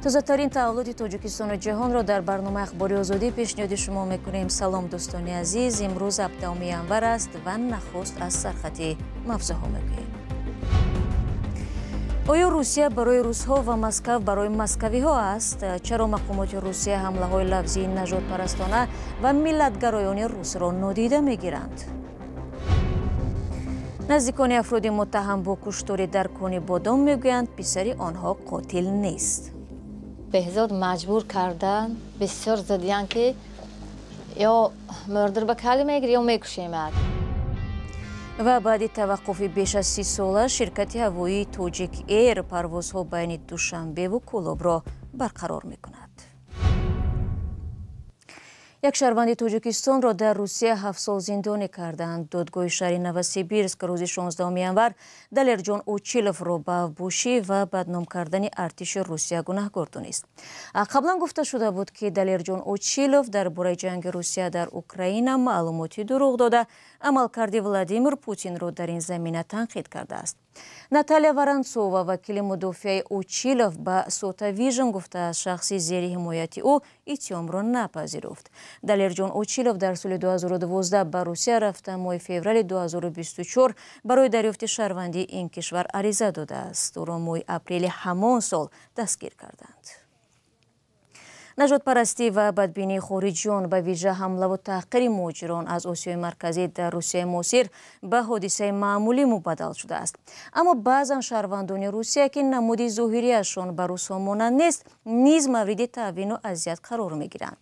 تازه‌ترین تولد تاجیکستان و جهان را در برنامه اخباری آزادی پیشنهاد شما میکنیم. سلام دوستان عزیز، امروز 7 انور است و نخست از سرخط مفزها میگوییم. آیا روسیه برای روس‌ها و مسکو برای مسکوی‌ها است؟ چرا مقامات روسیه حمله‌های لفظی نژاد پرستانه و ملت‌گرایان روس را نادیده میگیرند؟ نزدیکان افراد متهم با کشتار در کان بادام میگویند پسر آنها قاتل نیست. بهزاد مجبور کردن بسیار زدیان که یا مردر به کلی میگیری یا میکشیمد. و بعد توقف بیش از 30 ساله شرکت هوایی تاجیک ایر پروازها بین دوشنبه و کولاب را برقرار میکند. یک شهروند تاجیکستان را در روسیه 7 سال زندانی کردند. دادگاه شهر نوسیبیرسک روز 16 انور دلیرجان اوچیلوف را به بوشی و بدنام کردن ارتش روسیه گناهکار دانست. قبلا گفته شده بود که دلیرجان اوچیلوف درباره جنگ روسیه در اوکراین معلوماتی دروغ داده عملکرد ولادیمیر پوتین را در این زمینه تنقید کرده است. ناتالیا ورانцова وکیل مدافع اوچیلوف به سوتا ویژن گفته شخصی زیر حمایت او اتهام را نپذیرفت. دلیرجان اوچیلوف در سال 2012 به روسیه رفته ماه فوریه 2024 برای دریافت شهروندی این کشور عریضه داده است. او را ماه اپریل همان سال دستگیر کردند. نژاد پرستی و بدبینی خارجیان به ویژه حمله و تحقیر مهاجران از آسیای مرکزی در روسیه معاصر به حادثه معمولی مبدل شده است. اما بعضا شهروندان روسیه که نمودی ظاهریشان به روس‌ها مانند نیست نیز مورد تعوین و اذیت قرار میگیرند.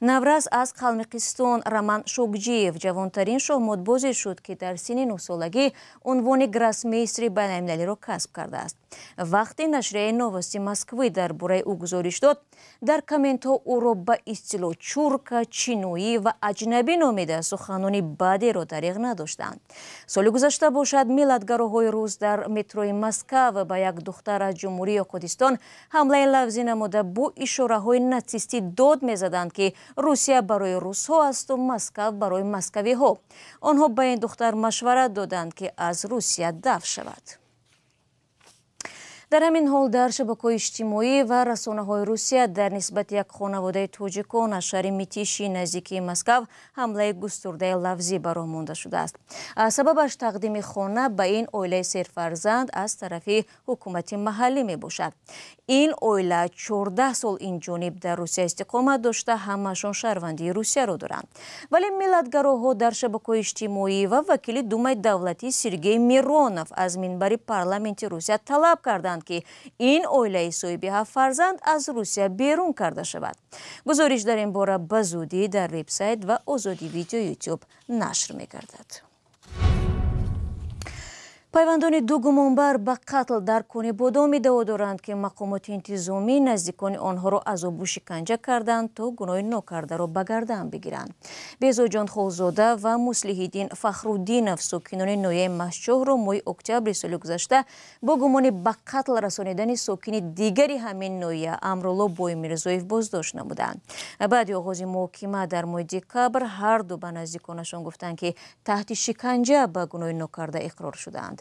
نورز از قلمقستان رمان شوکجیف جوانترین شاهمادبازی شد که در سن 9 سالگی عنوان گراسمیستر بین‌المللی را کسب کرده است. وقتی نشریه نووستی مسکوی درباره او گزارش داد، در کامنت ها او را به اصطلاح چورک، چینویی و اجنبی نامیده سخنانی بدی را دریغ نداشتند. سال گذشته باشد ملت‌گراهای روس در متروی مسکو به یک دختر از جمهوری کردستان حمله لفظی نموده با اشاره های ناتسیستی داد می‌زدند که روسیه برای روس‌ها است و مسکو برای مسکوی‌ها. آنها به این دختر مشورت دادند که از روسیه دفع شود. در همین حال در شبکه‌های اجتماعی و رسانه‌های روسیه در نسبت یک خانواده تاجیکان از شهر میتیشی نزدیکی مسکو حمله گسترده لفظی برآمده شده است. سببش تقدیم خانه به این عائله سرفرزند از طرف حکومت محلی می باشد. این عائله 14 سال این جانب در روسیه استقامت داشته همشان شهروندی روسیه را دارند. ولی ملت‌گراها در شبکه‌های اجتماعی و وکیل دومای دولتی سرگئی میرونوف از منبر پارلمانت روسیه طلب کردند که این عائله صاحب 7 فرزند از روسیه بیرون کرده شود. گزارش در این باره به زودی در وبسایت و آزادی ویدیو یوتیوب نشر می‌گردد. پیوندان دو گمانبر به قتل در کان بادام ادعا دارند که مقامات انتظامی نزدیکان آنها را عذاب و شکنجه کردند تا گناه ناکرده را به گردن بگیرند. بهزاد جان خالزاده و مصلح‌الدین فخرالدینов ساکنان ناحیه مشچاه را ماه اکتبر سال گذشته با گمان به قتل رسانیدن ساکن دیگری همین ناحیه امرالله بویمیرزویف بازداشت نمودند. بعد آغاز محاکمه در ماه دکبر هر دو به نزدیکانشان گفتند که تحت شکنجه به گناه ناکرده اقرار شدند.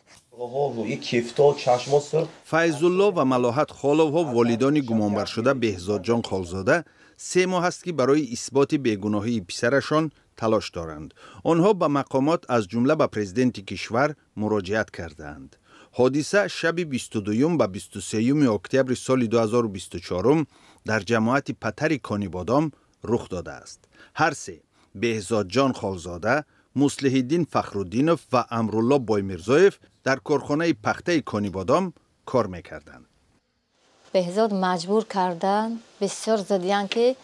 فیض‌الله و ملاحت خالوها والدان گمانبر شده بهزاد جان خالزاده 3 ماه است که برای اثبات بیگناهی پسرشان تلاش دارند. آنها به مقامات از جمله به پرزیدنت کشور مراجعت کردند. حادثه شب 22 و 23 اکتبر سال 2024 در جماعت پتر کان بادام رخ داده است. هر سه بهزاد جان خالزاده، مصلح‌الدین فخرالدینov و امرالله بویمیرزویف در کارخانه پخته کان بادام کار میکردند. بهزاد مجبور کردن بسیار زدیان که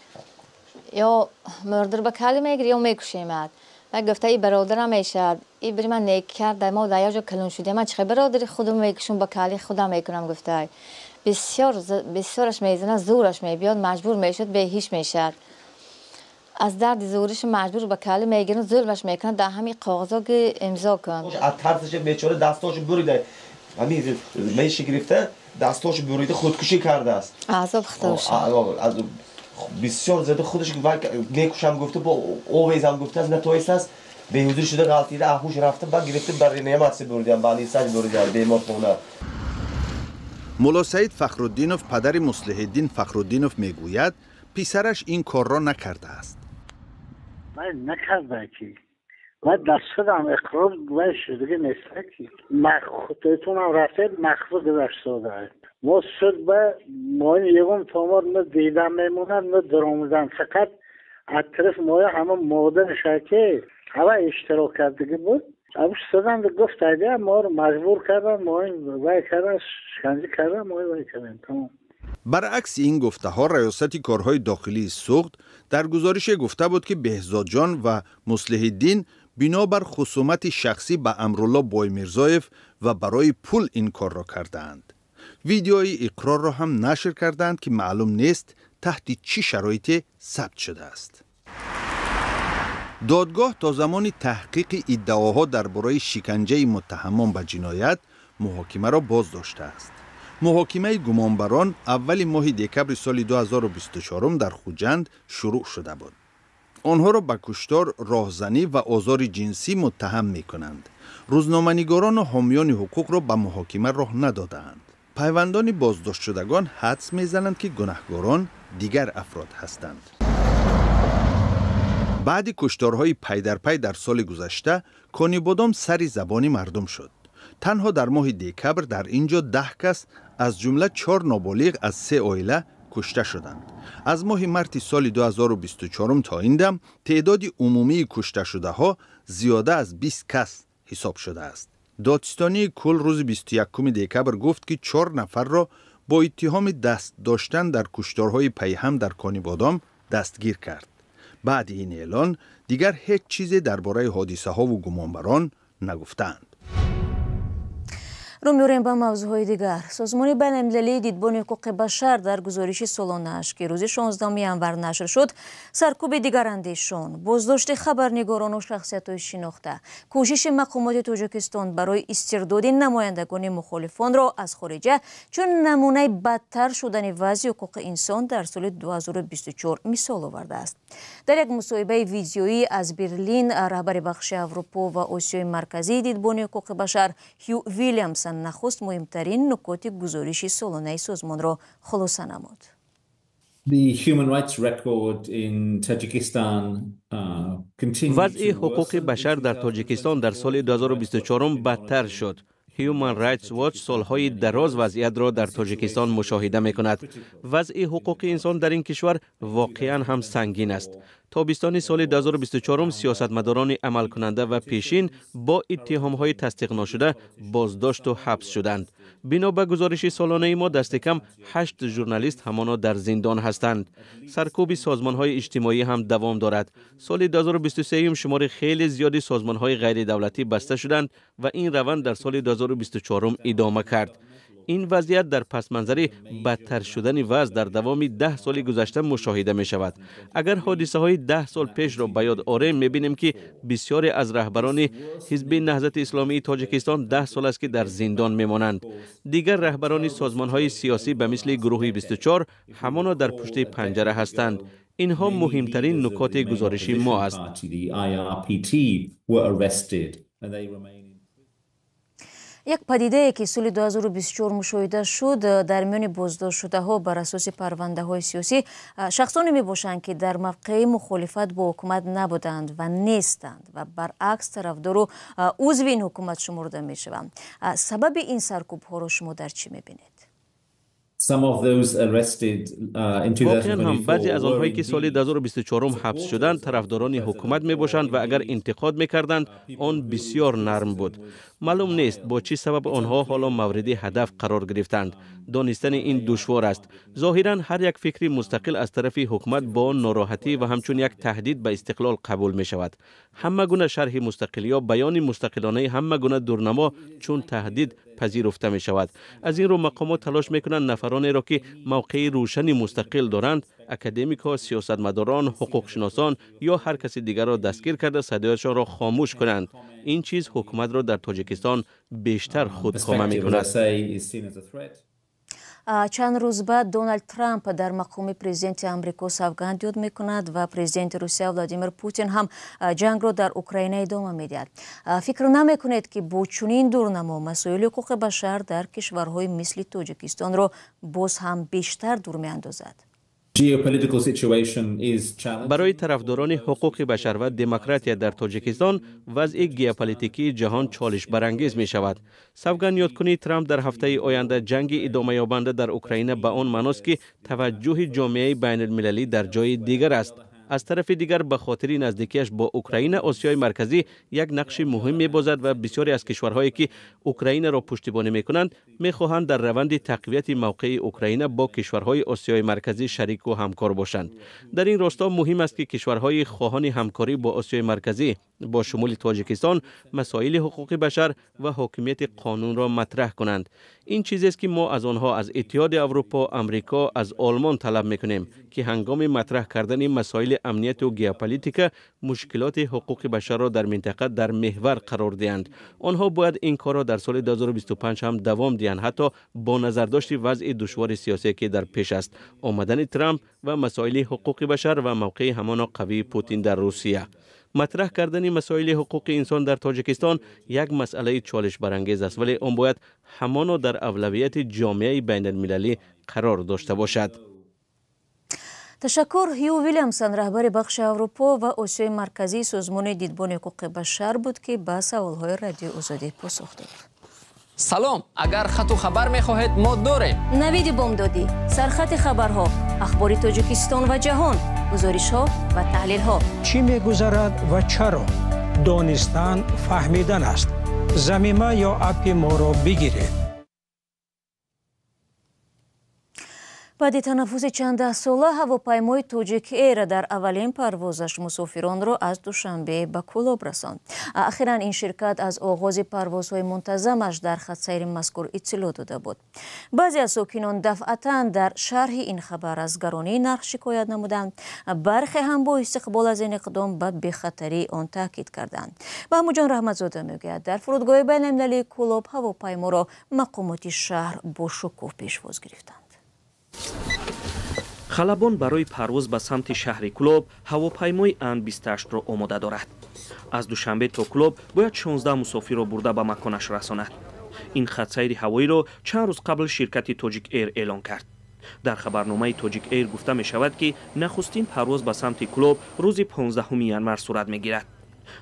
یا مردر به کلی میگیری یا میکشیمد. و گفته ای برادرم میشد ای بری من نیک کرد ما در یه جا کلون شدیم من چه برادری خودم میکشم به کلی خودم میکنم. گفته بسیارش میزنه زورش میبیاد مجبور میشد به هیچ میشد. از درد زورش مجبور به کلی میگیرن ظلمش میکنن در همین کاغذا که امضا کن. از ترسش بیچاره دستاشو بریده همین میشه گرفته دستاشو بریده خودکشی کرده است. عذاب خودش از بسیار زده خودش میکشم گفته با اویزم گفته از نتویست است به حضور شده غلطیده اهوش رفته بعد گرفته برای نعمت سی بریدم بانی سج بریدم بیمار خونه. مولا سعید فخرالدینوف پدر مصلح الدین فخرالدینوف میگوید پسرش این کار را نکرده است. من نکرده کی و دستم اقرار گوش دیگه نیست کی خودتون هم رفت مخفوض گذشت شده ما شد به ما یکم تامار نه دیدم میمونن نه درآمدن فقط از طرف ما همه مادر شاکی همه اشتراک کرده بود ابش شدن گفت ایده ما رو مجبور کردن ما وای کردن شکنجه کردن ما وای کردن تمام. برعکس این گفته ها ریاست کارهای داخلی سوخت در گزارش گفته بود که بهزاد جان و مصلح الدین بنابر خصومت شخصی به امرالله بایمیرزایف و برای پول این کار را کردند. ویدیوی اقرار را هم نشر کردند که معلوم نیست تحت چی شرایطی ثبت شده است. دادگاه تا زمان تحقیق ادعاها درباره شکنجه متهمان به جنایت محاکمه را باز داشته است. محاکمه گمانبران اول ماه دکبر سال 2024 در خوجند شروع شده بود. آنها را به کشتار، راهزنی و آزار جنسی متهم می کنند. روزنامه‌نگاران و حامیان حقوق را به محاکمه راه ندادند. پیوندان بازداشت شدگان حدس می‌زنند که گناهکاران دیگر افراد هستند. بعد کشتارهای پی در پی در سال گذشته، کانیبادام سر زبانی مردم شد. تنها در ماه دکبر در اینجا 10 کس از جمله 4 نابالغ از 3 عائله کشته شدند. از ماه مارس سال 2024 تا این دم تعداد عمومی کشته شده ها زیاده از 20 کس حساب شده است. دادستانی کل روز 21 دکبر گفت که 4 نفر را با اتهام دست داشتن در کشتارهای پیهم در کانیبادام دستگیر کرد. بعد این اعلان دیگر هیچ چیزی درباره حادثه ها و گمانبران نگفتند. رو می‌ریم به موضوعهای دیگر. سازمان بین‌المللی دیدبان حقوق بشر در گزارش سالانه‌اش که روز 16 ژانویه نشر شد، سرکوب دیگراندیشان، بازداشت خبرنگاران و شخصیت‌های شناخته، کوشش مقامات تاجیکستان برای استرداد نمایندگان مخالفان را از خارجه چون نمونه بدتر شدن وضع حقوق انسان در سال 2024 مثال آورده است. در یک مصاحبه ویدیویی از برلین، رهبر بخش اروپا و آسیای مرکزی دیدبان حقوق بشر هیو ویلیامسون نخست مهمترین نکات گزارش سالانه سازمان را خلاصه نمود. وضع حقوق بشر در تاجیکستان در سال 2024 بدتر شد. Human Rights Watch سالهای دراز وضعیت را در تاجیکستان مشاهده می کند. وضع حقوق انسان در این کشور واقعا هم سنگین است. تابستان سال 2024 سیاستمداران عمل کننده و پیشین با اتهام‌های تصدیق نشده بازداشت و حبس شدند. بنا به گزارش سالانه ما دست کم 8 ژورنالیست همانا در زندان هستند. سرکوب سازمان‌های اجتماعی هم دوام دارد. سال 2023 شمار خیلی زیادی سازمان‌های غیر دولتی بسته شدند و این روند در سال 2024 ادامه کرد. این وضعیت در پس منظر بدتر شدن وضع در دوام 10 سال گذشته مشاهده می شود. اگر حادثه های 10 سال پیش را به یاد آوریم می بینیم که بسیاری از رهبران حزب نهضت اسلامی تاجیکستان 10 سال است که در زندان می مانند. دیگر رهبران سازمان های سیاسی به مثل گروه 24 همانا در پشت پنجره هستند. اینها مهمترین نکات گزارش ما است. یک پدیده که سال 2024 مشاهده شد در میان بازداشت شده ها بر اساس پرونده های سیاسی شخصانی می باشند که در موقع مخالفت با حکومت نبودند و نیستند و برعکس طرفدار و عضو این حکومت شمرده می شوند. سبب این سرکوب ها را شما در چی می بینید؟ واقعا هم بعضی از آنهایی که سال 2024 حبس شدند طرفداران حکومت می باشند و اگر انتقاد می کردند آن بسیار نرم بود. معلوم نیست با چه سبب آنها حالا مورد هدف قرار گرفتند. دانستن این دشوار است. ظاهرا هر یک فکری مستقل از طرف حکومت با ناراحتی و همچون یک تهدید به استقلال قبول می شود. همه گونه شرح مستقل یا بیان مستقلانه همه گونه دورنما چون تهدید پذیرفته می شود. از این رو مقامات تلاش می کنند نفرانی را که موقع روشنی مستقل دارند، اکادمیکا، سیاستمداران، حقوق شناسان یا هر کسی دیگر را دستگیر کرده صدایشان را خاموش کنند. این چیز حکومت را در تاجیکستان بیشتر خودکامه می کند. چند روز بعد دونالد ترامپ در مقام پرزیدنت آمریکا سوگند یاد میکند و پرزیدنت روسیه ولادیمیر پوتین هم جنگ را در اوکراین ادامه میدهد. فکر نمیکنید که با چنین دورنما مسائل حقوق بشر در کشورهای مثل تاجیکستان را باز هم بیشتر دور میاندازد؟ برای طرفداران حقوق بشر و دموکراسی در تاجیکستان وضع ژئوپلیتیکی جهان چالش برانگیز می شود. سوگند یادکنی ترامپ در هفته آینده جنگ ادامه یابنده در اوکراین به آن معناست که توجه جامعه بین المللی در جای دیگر است. از طرف دیگر به خاطر نزدیکیش با اوکراین، آسیای مرکزی یک نقش مهم می‌بازد و بسیاری از کشورهایی که اوکراین را پشتیبانی می‌کنند می‌خواهند در روند تقویت موقع اوکراین با کشورهای آسیای مرکزی شریک و همکار باشند. در این راستا مهم است که کشورهای خواهان همکاری با آسیای مرکزی با شمول تاجیکستان مسائل حقوق بشر و حاکمیت قانون را مطرح کنند. این چیزی است که ما از آنها، از اتحاد اروپا، آمریکا، از آلمان طلب می‌کنیم که هنگام مطرح کردن مسائل امنیت و ژئوپلیتیک مشکلات حقوق بشر را در منطقه در محور قرار دهند. آنها باید این کار را در سال 2025 هم دوام دهند، حتی با نظرداشت وضع دشوار سیاسی که در پیش است، آمدن ترامپ و مسائل حقوق بشر و موقع همان قوی پوتین در روسیه. مطرح کردن مسائل حقوق انسان در تاجیکستان یک مسئله چالش برانگیز است، ولی آن باید همانا در اولویت جامعه بین المللی قرار داشته باشد. تشکر. هیو ویلیامسون رهبر بخش اروپا و آسیای مرکزی سازمان دیدبان حقوق بشر بود که به سوالهای رادیو آزادی پاسخ داد. سلام، اگر خط و خبر می‌خواهید ما داریم. نوید بامدادی، سرخط خبرها، اخبار تاجیکستان و جهان، گزارش‌ها و تحلیل‌ها. چی می‌گذرد و چرا؟ دانستن فهمیدن است. ضمیمه یا اپ ما را بگیرید. بعد تنفس چند ساله هواپیمای تاجیک ایر در اولین پروازش مسافران را از دوشنبه به کلاب رساند. اخیراً این شرکت از آغاز پروازهای منتظمش در خط سیر مذکور اطلاع داده بود. بعضی از ساکنان دفعتاً در شرح این خبر از گرانی نرخ شکایت نمودند. برخی هم با استقبال از این اقدام به بی‌خطری آن تاکید کردند. محمود جان رحمتزاده میگوید در فرودگاه بین‌المللی کلاب هواپیما را مقامات شهر با شکوه پیشواز گرفتند. خلبان برای پرواز به سمت شهر کلوب هواپیمای ان-28 را آماده دارد. از دوشنبه تا کلوب باید 16 مسافر را برده به مکانش رساند. این خط سیر هوایی را چند روز قبل شرکت تاجیک ایر اعلان کرد. در خبرنامه تاجیک ایر گفته می شود که نخستین پرواز به سمت کلوب روز 15 ینور صورت می گیرد.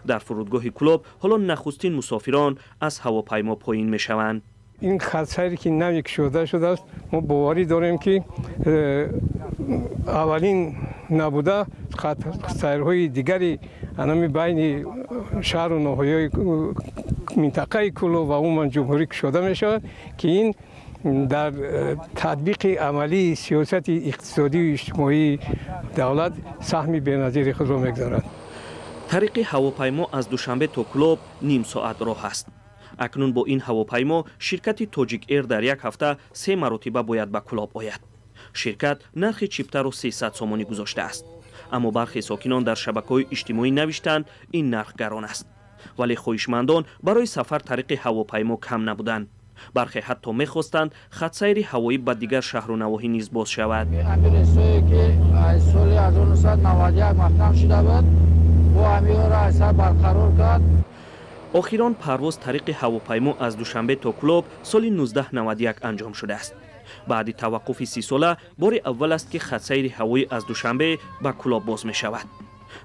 در فرودگاه کلوب حالا نخستین مسافران از هواپیما پایین می شوند. این خط سیری که نوی شده است، ما باوری داریم که اولین نبوده خط سیرهای دیگری انمی بین شهر و ناحیه منطقه کلوب و عموما جمهوری شده می شود که این در تطبیق عملی سیاست اقتصادی و اجتماعی دولت سهمی بی‌نظیر خود را می‌گذارد. طریق هواپیما از دوشنبه تا کلوب نیم ساعت راه است. اکنون با این هواپیما شرکت تاجیک ایر در یک هفته 3 مرتبه باید به کلاب آید. شرکت نرخ چیپتر را 300 سومانی گذاشته است. اما برخی ساکنان در شبکه‌های اجتماعی نوشتند این نرخ گران است. ولی خواهشمندان برای سفر طریق هواپیما کم نبودند. برخی حتی می‌خواستند خط سیر هوایی به دیگر شهر و نواحی نیز باز شود. امبولانس‌هایی که از سال 1991 مختم شده بود و همین را اثر برقرار کرد. آخران پرواز طریق هواپیما از دوشنبه تا کلوب سال 1991 انجام شده است. بعد توقف 30 ساله بار اول است که خط سیر هوایی از دوشنبه به کلوب باز می شود.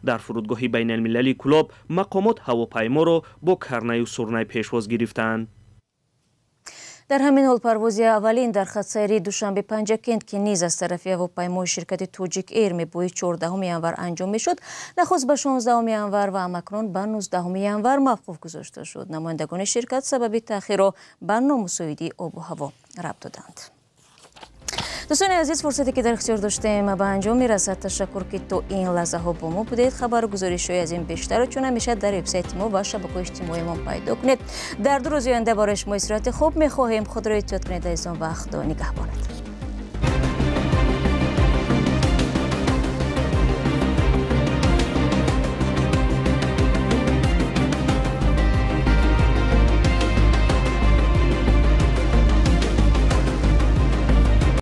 در فرودگاه بین المللی کلوب مقامات هواپیما را با کرنه و سرنه پیشواز گرفتند. در همین حال پرواز اولین در خط سیری دوشنبه پنجکند که نیز از طرف هواپیمای شرکت تاجیک ایر میبوی 14 ینور انجام میشد، نخست به 16 ینور و همکنون به 19 ینور موقوف گذاشته شد. نمایندگان شرکت سبب تأخیر را به نامساعدی آب و هوا ربط دادند. دوستان عزیز، فرصتی که در اختیار داشتیم به انجام میرسد. تشکر که تو این لحظه ها با ما بودید. خبر و گزارش‌های از این بیشتر چون همیشه در وبسایت ما و شبکه‌های اجتماعی ما پیدا کنید. در 2 روز آینده برای شما استراحت خوب می‌خواهیم. خود را احتیاط کنید. از آن وقت نگهبانتان.